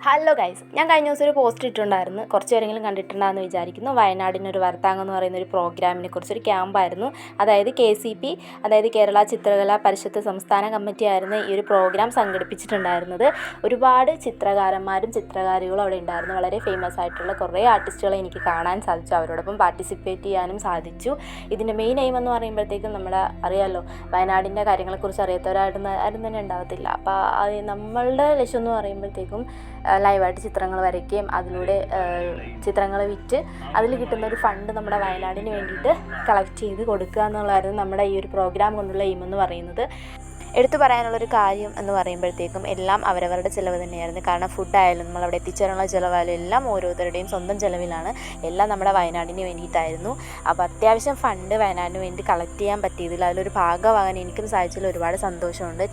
Hello guys, ഞാൻ കഴിഞ്ഞ ദിവസം ഒരു പോസ്റ്റ് ഇട്ടിട്ടുണ്ടായിരുന്നു. കുറച്ച് പേരെങ്കിലും കണ്ടിട്ടുണ്ടാകുമെന്ന് വിചാരിക്കുന്നു. വയനാടിനൊരു വർത്താങ്കം എന്ന് പറയുന്ന ഒരു പ്രോഗ്രാമിനെ കുറിച്ചൊരു ക്യാമ്പായിരുന്നു. അതായത് KCP, അതായത് കേരള ചിത്രകലാ പരിഷത്ത് സംസ്ഥാന കമ്മിറ്റി ആയിരുന്നു ഈ ഒരു പ്രോഗ്രാം സംഘടിപ്പിച്ചിട്ടുണ്ടായിരുന്നത്. ഒരുപാട് ചിത്രകാരന്മാരും ചിത്രകാരികളും അവിടെ ഉണ്ടായിരുന്നു. വളരെ ഫേമസ് ആയിട്ടുള്ള കുറേ ആർട്ടിസ്റ്റുകളെ എനിക്ക് കാണാൻ സാധിച്ചു, അവരോടൊപ്പം പാർട്ടിസിപ്പേറ്റ് ചെയ്യാനും സാധിച്ചു. ഇതിൻ്റെ മെയിൻ എയിം എന്ന് പറയുമ്പോഴത്തേക്കും അറിയാമല്ലോ, വയനാടിൻ്റെ കാര്യങ്ങളെക്കുറിച്ച് അറിയാത്തവരായിട്ട് ആരും തന്നെ ഉണ്ടാകത്തില്ല. അപ്പോൾ നമ്മളുടെ ലക്ഷ്യം എന്ന് പറയുമ്പോഴത്തേക്കും ലൈവായിട്ട് ചിത്രങ്ങൾ വരയ്ക്കുകയും അതിലൂടെ ചിത്രങ്ങൾ വിറ്റ് അതിൽ കിട്ടുന്ന ഒരു ഫണ്ട് നമ്മുടെ വയനാടിന് വേണ്ടിയിട്ട് കളക്ട് ചെയ്ത് കൊടുക്കുക എന്നുള്ളതായിരുന്നു നമ്മുടെ ഈ ഒരു പ്രോഗ്രാം കൊണ്ടുള്ള എയിം എന്ന് പറയുന്നത്. എടുത്തു പറയാനുള്ളൊരു കാര്യം എന്ന് പറയുമ്പോഴത്തേക്കും എല്ലാം അവരവരുടെ ചിലവ് തന്നെയായിരുന്നു. കാരണം ഫുഡായാലും നമ്മളവിടെ എത്തിച്ചേരാനുള്ള ചിലവായാലും എല്ലാം ഓരോരുത്തരുടെയും സ്വന്തം ചിലവിലാണ്. എല്ലാം നമ്മുടെ വയനാടിന് വേണ്ടിയിട്ടായിരുന്നു. അപ്പോൾ അത്യാവശ്യം ഫണ്ട് വയനാടിന് വേണ്ടി കളക്ട് ചെയ്യാൻ പറ്റിയതിൽ അതിലൊരു ഭാഗമാകാൻ എനിക്കും സാധിച്ചതിൽ ഒരുപാട് സന്തോഷമുണ്ട്.